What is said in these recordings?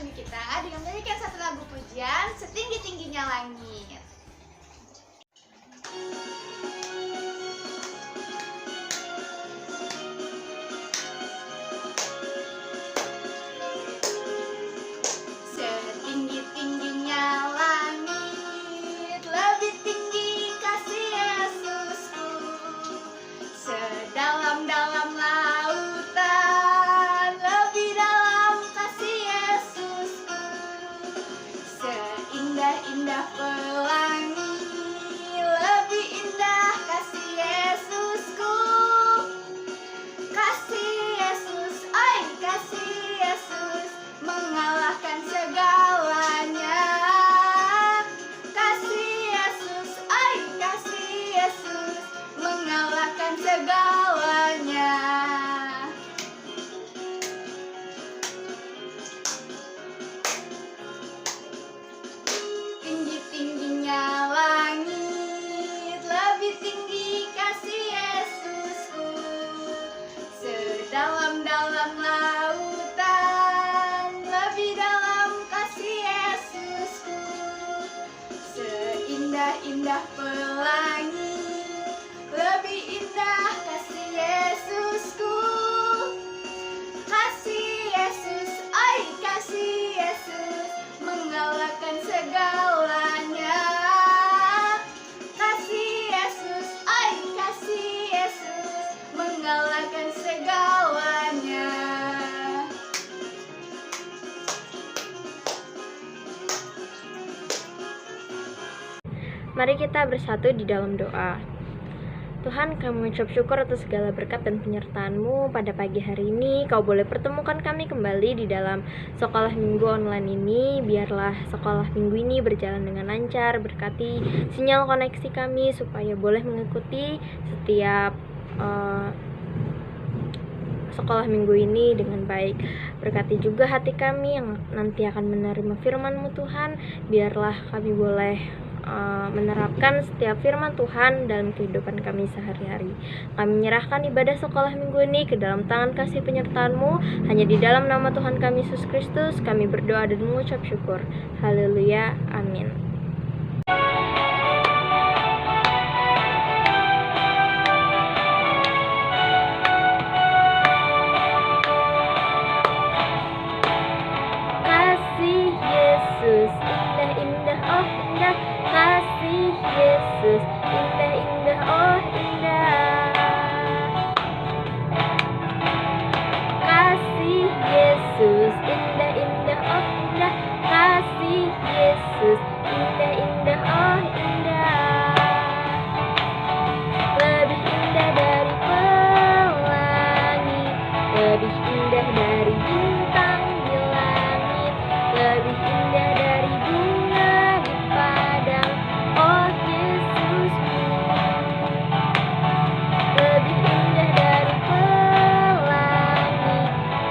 kami kita dengan menyanyikan satu lagu pujian Setinggi-tingginya Langit. Setinggi-tingginya langit, lebih tinggi kasih Yesusku. Sedalam-dalam lautan, lebih dalam kasih Yesusku. Seindah-indah pelangi, lebih indah kasih Yesusku. Kasih Yesus, oi kasih Yesus, mengalahkan segalanya. Kasih Yesus, oi kasih Yesus, mengalahkan segalanya. Tinggi-tingginya langit, lebih tinggi kasih Yesusku. Sedalam-dalam lautan, lebih dalam kasih Yesusku. Seindah-indah pelangi, lebih indah kasih Yesusku. Kasih Yesus, oi kasih Yesus, mengalahkan segalanya. Kasih Yesus, oi kasih Yesus, mengalahkan segalanya. Mari kita bersatu di dalam doa. Tuhan, kami mengucap syukur atas segala berkat dan penyertaan-Mu pada pagi hari ini. Kau boleh pertemukan kami kembali di dalam sekolah minggu online ini. Biarlah sekolah minggu ini berjalan dengan lancar. Berkati sinyal koneksi kami supaya boleh mengikuti setiap sekolah minggu ini dengan baik. Berkati juga hati kami yang nanti akan menerima firman-Mu Tuhan. Biarlah kami boleh menerapkan setiap firman Tuhan dalam kehidupan kami sehari-hari. Kami menyerahkan ibadah sekolah minggu ini ke dalam tangan kasih penyertaan-Mu. Hanya di dalam nama Tuhan kami Yesus Kristus kami berdoa dan mengucap syukur. Haleluya, amin. Kasih Yesus, indah-indah, oh indah. Kasih Yesus, indah-indah, oh indah. Kasih Yesus, indah-indah, oh indah. Kasih Yesus, indah-indah, oh indah. Lebih indah dari pelangi, lebih indah dari bintang di langit, lebih indah dari bunga di padang, oh Yesusku. Lebih indah dari pelangi,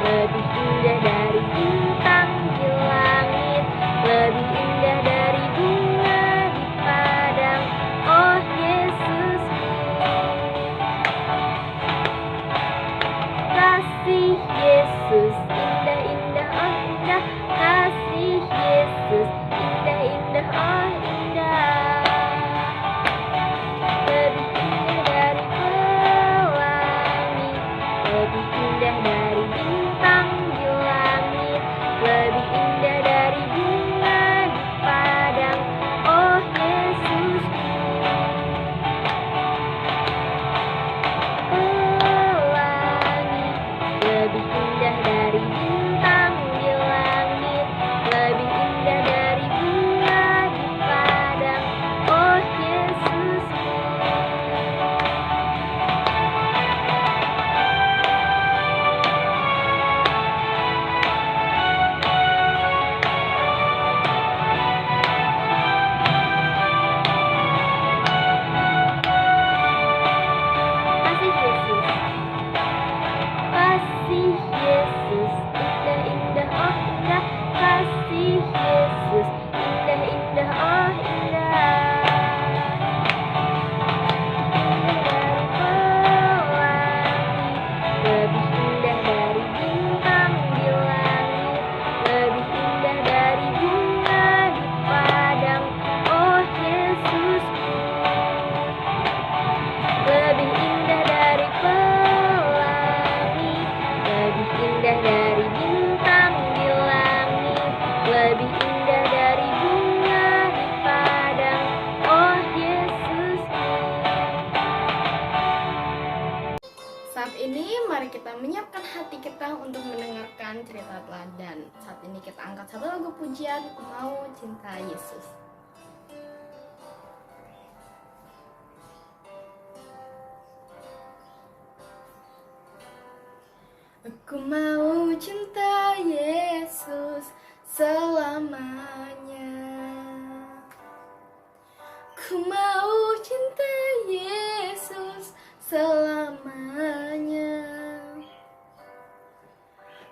lebih indah dari bintang di langit, lebih indah dari bunga di padang, oh Yesusku. Kasih Yesus, indah-indah, oh indah. Kasih Yesus, indah-indah, oh indah. Lebih indah dari pelangi, lebih indah dari bintang di langit, lebih indah dari bunga di padang, oh Yesusku. Pelangi, lebih indah dari bintang di langit, lebih indah dari bunga di padang, oh Yesusku. Kasih Yesus, kasih Yesus, mendengarkan cerita teladan. Saat ini kita angkat satu lagu pujian, Ku Mau Cinta Yesus. Aku mau cinta Yesus selamanya. Ku mau cinta Yesus selamanya.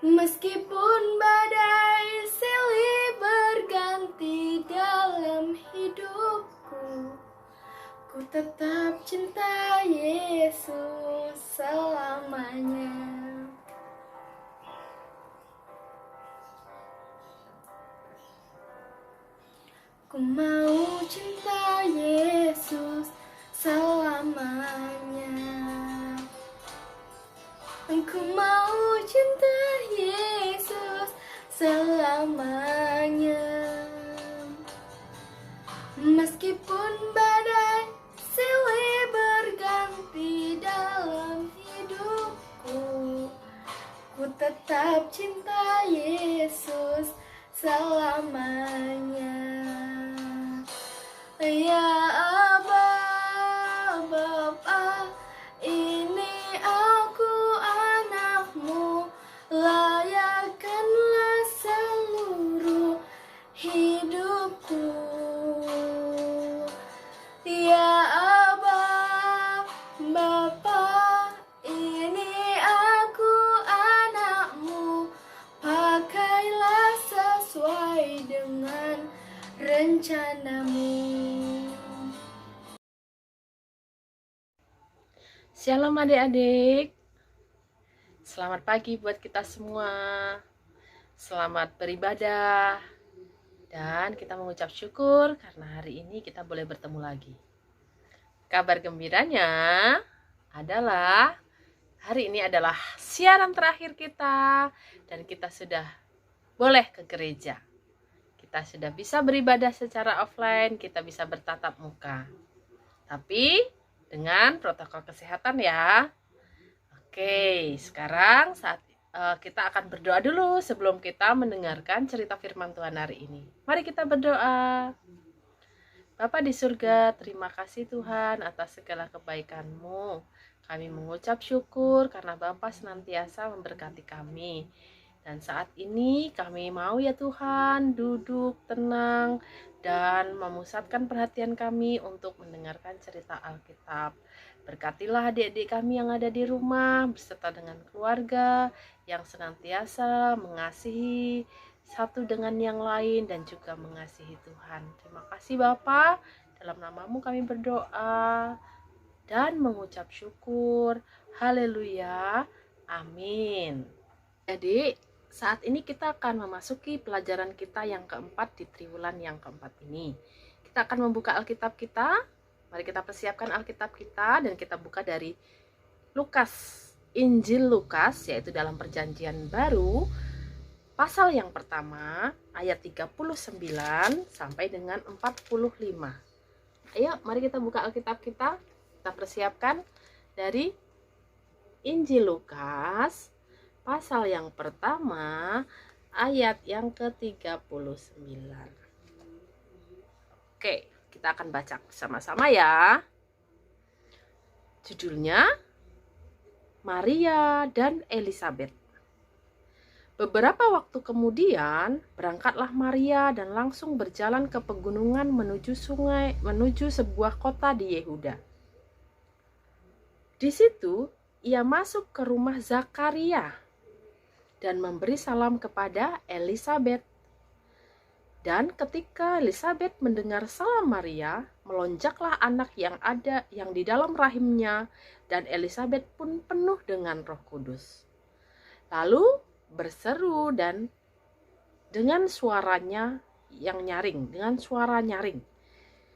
Meskipun badai silih berganti dalam hidupku, ku tetap cinta Yesus selamanya. Ku mau cinta Yesus selamanya. Ku mau cinta Yesus selamanya. Meskipun badai silih berganti dalam hidupku, ku tetap cinta Yesus selamanya. Ya Aba, Bapa, ini aku anakmu, layakkanlah seluruh hidupku. Ya Aba, Bapa, ini aku anakmu, pakailah sesuai dengan rencanamu. Shalom adik-adik, selamat pagi buat kita semua. Selamat beribadah. Dan kita mengucap syukur karena hari ini kita boleh bertemu lagi. Kabar gembiranya adalah hari ini adalah siaran terakhir kita. Dan kita sudah boleh ke gereja. Kita sudah bisa beribadah secara offline, kita bisa bertatap muka. Tapi dengan protokol kesehatan ya. Oke, sekarang kita akan berdoa dulu sebelum kita mendengarkan cerita firman Tuhan hari ini. Mari kita berdoa. Bapa di surga, terima kasih Tuhan atas segala kebaikan-Mu. Kami mengucap syukur karena Bapa senantiasa memberkati kami. Dan saat ini kami mau ya Tuhan duduk tenang dan memusatkan perhatian kami untuk mendengarkan cerita Alkitab. Berkatilah adik-adik kami yang ada di rumah beserta dengan keluarga yang senantiasa mengasihi satu dengan yang lain dan juga mengasihi Tuhan. Terima kasih Bapa, dalam nama-Mu kami berdoa dan mengucap syukur. Haleluya. Amin. Jadi saat ini kita akan memasuki pelajaran kita yang keempat di triwulan yang keempat ini. Kita akan membuka Alkitab kita. Mari kita persiapkan Alkitab kita dan kita buka dari Lukas, Injil Lukas, yaitu dalam perjanjian baru, pasal yang pertama, ayat 39 sampai dengan 45. Ayo, mari kita buka Alkitab kita. Kita persiapkan dari Injil Lukas, pasal yang pertama, ayat yang ke-39. Oke, kita akan baca bersama-sama ya. Judulnya, Maria dan Elizabeth. Beberapa waktu kemudian, berangkatlah Maria dan langsung berjalan ke pegunungan menuju sebuah kota di Yehuda. Di situ, ia masuk ke rumah Zakaria dan memberi salam kepada Elizabeth. Dan ketika Elizabeth mendengar salam Maria, melonjaklah anak yang di dalam rahimnya, dan Elizabeth pun penuh dengan Roh Kudus. Lalu berseru dan dengan suara nyaring,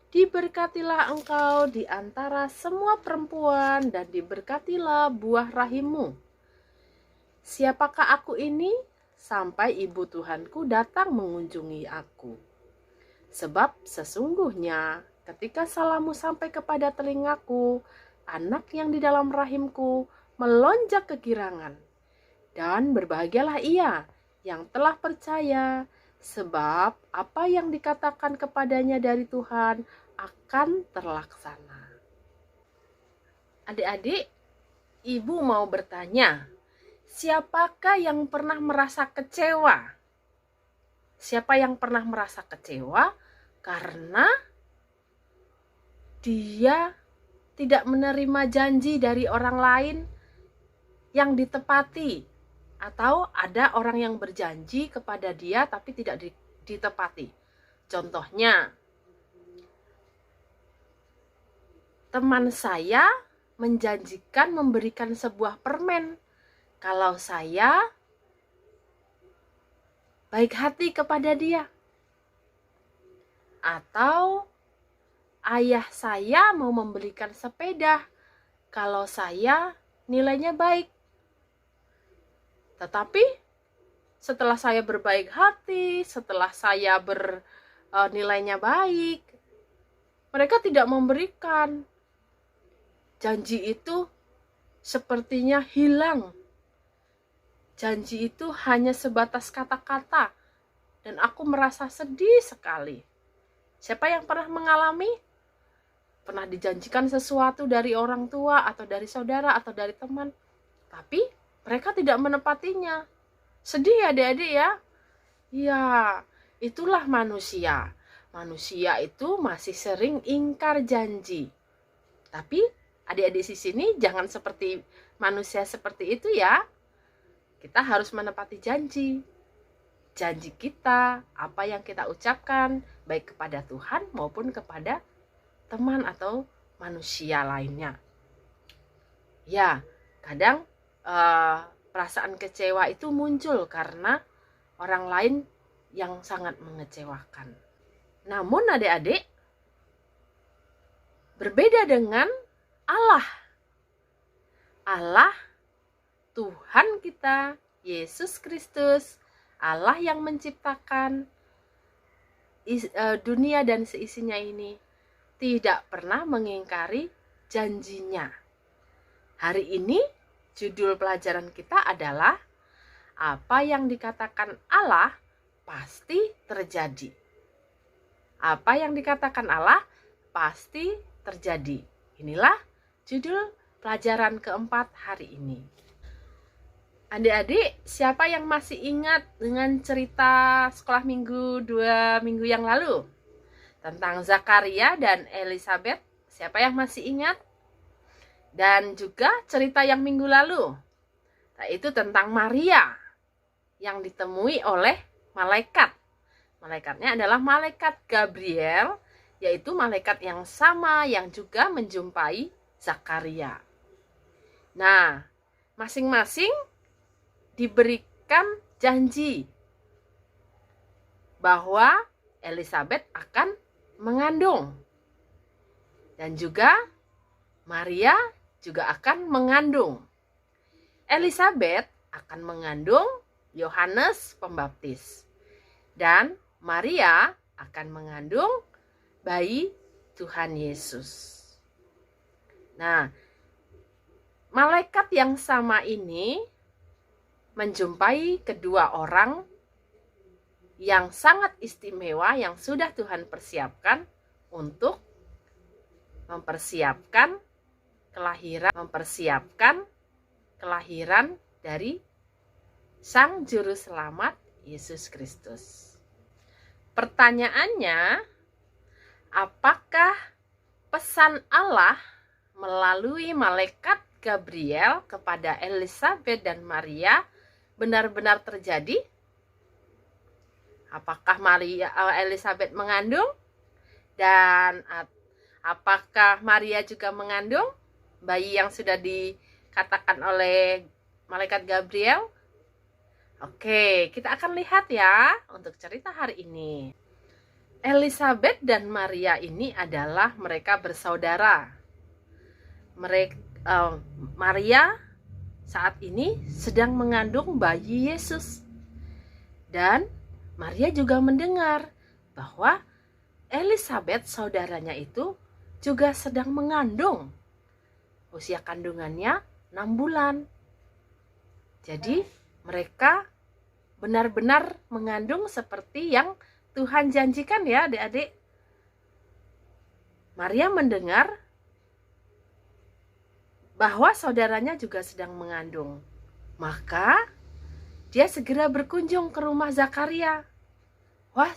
diberkatilah engkau di antara semua perempuan dan diberkatilah buah rahimmu. Siapakah aku ini? Sampai ibu Tuhanku datang mengunjungi aku. Sebab sesungguhnya ketika salammu sampai kepada telingaku, anak yang di dalam rahimku melonjak kegirangan. Dan berbahagialah ia yang telah percaya, sebab apa yang dikatakan kepadanya dari Tuhan akan terlaksana. Adik-adik, ibu mau bertanya, siapakah yang pernah merasa kecewa? Siapa yang pernah merasa kecewa karena dia tidak menerima janji dari orang lain yang ditepati, atau ada orang yang berjanji kepada dia tapi tidak ditepati? Contohnya, teman saya menjanjikan memberikan sebuah permen kalau saya baik hati kepada dia. Atau ayah saya mau membelikan sepeda kalau saya nilainya baik. Tetapi setelah saya berbaik hati, setelah saya nilainya baik, mereka tidak memberikan. Janji itu sepertinya hilang. Janji itu hanya sebatas kata-kata, dan aku merasa sedih sekali. Siapa yang pernah mengalami? Pernah dijanjikan sesuatu dari orang tua, atau dari saudara, atau dari teman, tapi mereka tidak menepatinya. Sedih ya adik-adik ya? Ya, itulah manusia. Manusia itu masih sering ingkar janji. Tapi adik-adik di sini jangan seperti manusia seperti itu ya. Kita harus menepati janji. Janji kita, apa yang kita ucapkan, baik kepada Tuhan maupun kepada teman atau manusia lainnya. Ya, kadang perasaan kecewa itu muncul karena orang lain yang sangat mengecewakan. Namun adik-adik, berbeda dengan Allah. Allah, Tuhan kita, Yesus Kristus, Allah yang menciptakan dunia dan seisinya ini, tidak pernah mengingkari janjinya. Hari ini judul pelajaran kita adalah apa yang dikatakan Allah pasti terjadi. Apa yang dikatakan Allah pasti terjadi. Inilah judul pelajaran keempat hari ini. Adik-adik, siapa yang masih ingat dengan cerita sekolah minggu 2 minggu yang lalu? Tentang Zakaria dan Elizabeth, siapa yang masih ingat? Dan juga cerita yang minggu lalu, yaitu tentang Maria yang ditemui oleh malaikat. Malaikatnya adalah malaikat Gabriel, yaitu malaikat yang sama yang juga menjumpai Zakaria. Nah, masing-masing diberikan janji bahwa Elizabeth akan mengandung, dan juga Maria juga akan mengandung. Elizabeth akan mengandung Yohanes Pembaptis, dan Maria akan mengandung bayi Tuhan Yesus. Nah, malaikat yang sama ini menjumpai kedua orang yang sangat istimewa yang sudah Tuhan persiapkan untuk mempersiapkan kelahiran dari Sang Juru Selamat Yesus Kristus. Pertanyaannya, apakah pesan Allah melalui malaikat Gabriel kepada Elizabeth dan Maria benar-benar terjadi? Apakah Elizabeth mengandung? Dan apakah Maria juga mengandung bayi yang sudah dikatakan oleh malaikat Gabriel? Oke, kita akan lihat ya untuk cerita hari ini. Elizabeth dan Maria ini adalah mereka bersaudara. Maria saat ini sedang mengandung bayi Yesus. Dan Maria juga mendengar bahwa Elizabeth, saudaranya itu, juga sedang mengandung. Usia kandungannya 6 bulan. Jadi mereka benar-benar mengandung seperti yang Tuhan janjikan ya adik-adik. Maria mendengar bahwa saudaranya juga sedang mengandung. Maka dia segera berkunjung ke rumah Zakaria. Wah,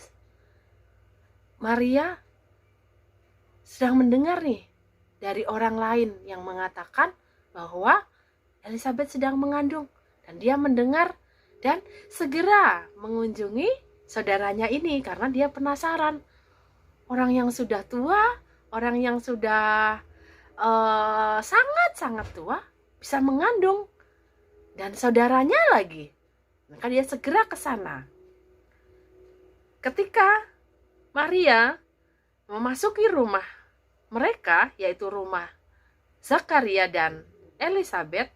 Maria sedang mendengar nih dari orang lain yang mengatakan bahwa Elizabeth sedang mengandung. Dan dia mendengar dan segera mengunjungi saudaranya ini karena dia penasaran. Orang yang sudah tua, orang yang sudah sangat-sangat tua bisa mengandung. Dan saudaranya lagi. Maka dia segera ke sana. Ketika Maria memasuki rumah mereka, yaitu rumah Zakaria dan Elizabeth,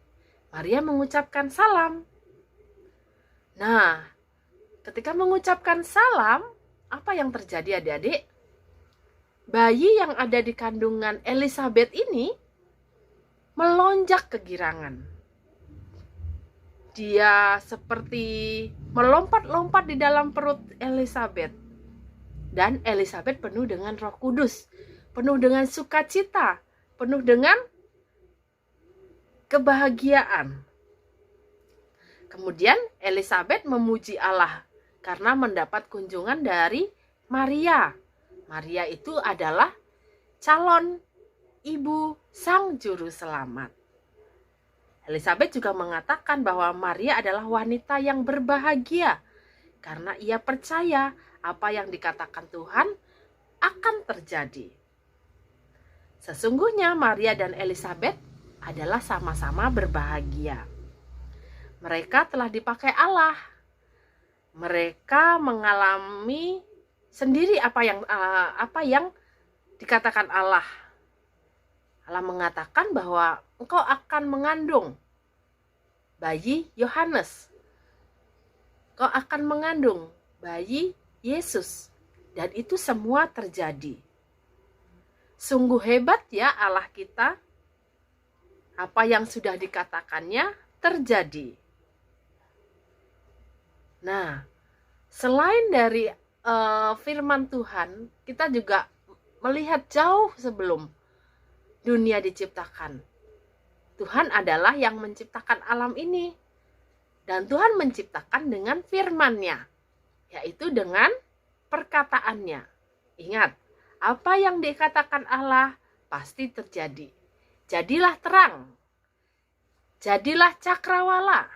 Maria mengucapkan salam. Nah, ketika mengucapkan salam, apa yang terjadi adik-adik? Bayi yang ada di kandungan Elizabeth ini melonjak kegirangan. Dia seperti melompat-lompat di dalam perut Elizabeth. Dan Elizabeth penuh dengan Roh Kudus, penuh dengan sukacita, penuh dengan kebahagiaan. Kemudian Elizabeth memuji Allah karena mendapat kunjungan dari Maria. Maria itu adalah calon ibu Sang Juru Selamat. Elizabeth juga mengatakan bahwa Maria adalah wanita yang berbahagia karena ia percaya apa yang dikatakan Tuhan akan terjadi. Sesungguhnya Maria dan Elizabeth adalah sama-sama berbahagia. Mereka telah dipakai Allah. Mereka mengalami sendiri apa yang dikatakan Allah. Allah mengatakan bahwa engkau akan mengandung bayi Yohanes. Engkau akan mengandung bayi Yesus. Dan itu semua terjadi. Sungguh hebat ya Allah kita. Apa yang sudah dikatakannya terjadi. Nah, selain dari firman Tuhan, kita juga melihat jauh sebelum dunia diciptakan. Tuhan adalah yang menciptakan alam ini. Dan Tuhan menciptakan dengan firman-Nya, yaitu dengan perkataannya. Ingat, apa yang dikatakan Allah pasti terjadi. Jadilah terang, jadilah cakrawala,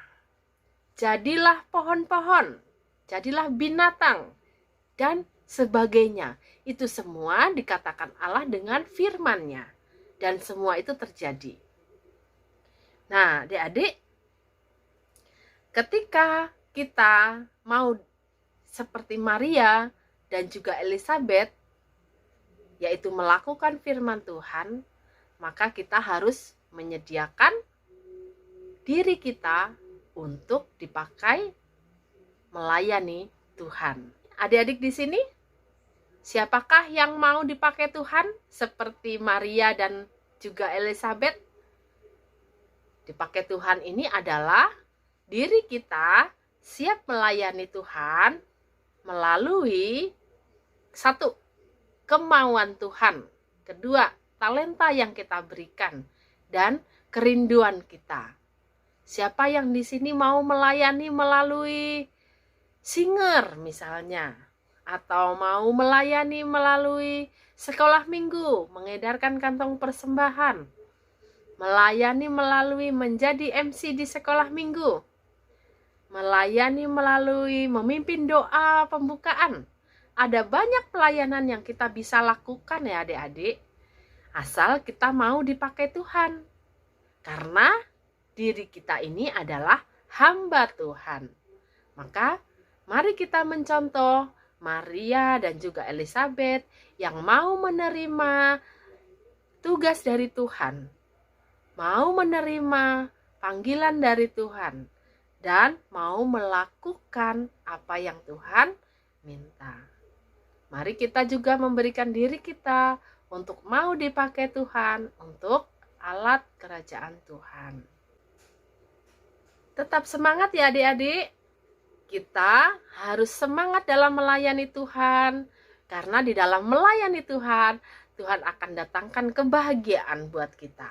jadilah pohon-pohon, jadilah binatang, dan sebagainya. Itu semua dikatakan Allah dengan firman-Nya. Dan semua itu terjadi. Nah, adik-adik, ketika kita mau seperti Maria dan juga Elizabeth, yaitu melakukan firman Tuhan, maka kita harus menyediakan diri kita untuk dipakai melayani Tuhan. Adik-adik di sini, siapakah yang mau dipakai Tuhan seperti Maria dan juga Elizabeth? Dipakai Tuhan ini adalah diri kita siap melayani Tuhan melalui satu, kemauan Tuhan. Kedua, talenta yang kita berikan dan kerinduan kita. Siapa yang di sini mau melayani melalui singer misalnya, atau mau melayani melalui sekolah minggu, mengedarkan kantong persembahan, melayani melalui menjadi MC di sekolah minggu, melayani melalui memimpin doa pembukaan. Ada banyak pelayanan yang kita bisa lakukan ya adik-adik, asal kita mau dipakai Tuhan. Karena diri kita ini adalah hamba Tuhan. Maka mari kita mencontoh Maria dan juga Elizabeth yang mau menerima tugas dari Tuhan, mau menerima panggilan dari Tuhan, dan mau melakukan apa yang Tuhan minta. Mari kita juga memberikan diri kita untuk mau dipakai Tuhan untuk alat kerajaan Tuhan. Tetap semangat ya adik-adik. Kita harus semangat dalam melayani Tuhan, karena di dalam melayani Tuhan, Tuhan akan datangkan kebahagiaan buat kita.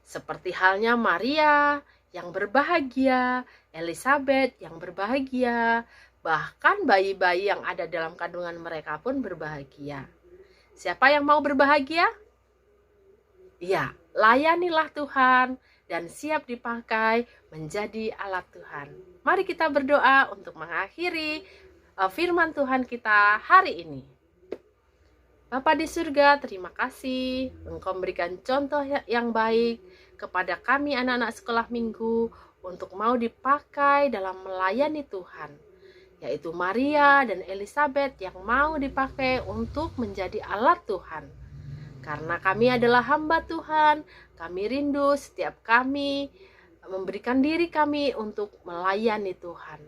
Seperti halnya Maria yang berbahagia, Elizabeth yang berbahagia, bahkan bayi-bayi yang ada dalam kandungan mereka pun berbahagia. Siapa yang mau berbahagia? Ya, layanilah Tuhan dan siap dipakai menjadi alat Tuhan. Mari kita berdoa untuk mengakhiri firman Tuhan kita hari ini. Bapa di surga, terima kasih Engkau memberikan contoh yang baik kepada kami anak-anak sekolah minggu untuk mau dipakai dalam melayani Tuhan, yaitu Maria dan Elizabeth yang mau dipakai untuk menjadi alat Tuhan. Karena kami adalah hamba Tuhan, kami rindu setiap kami memberikan diri kami untuk melayani Tuhan.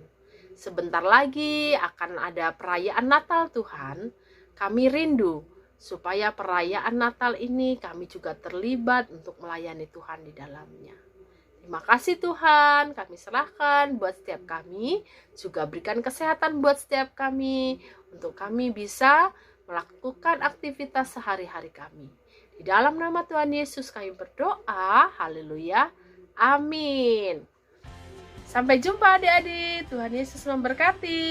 Sebentar lagi akan ada perayaan Natal Tuhan. Kami rindu supaya perayaan Natal ini kami juga terlibat untuk melayani Tuhan di dalamnya. Terima kasih Tuhan, kami serahkan buat setiap kami, juga berikan kesehatan buat setiap kami, untuk kami bisa melakukan aktivitas sehari-hari kami. Di dalam nama Tuhan Yesus kami berdoa, haleluya, amin. Sampai jumpa adik-adik, Tuhan Yesus memberkati.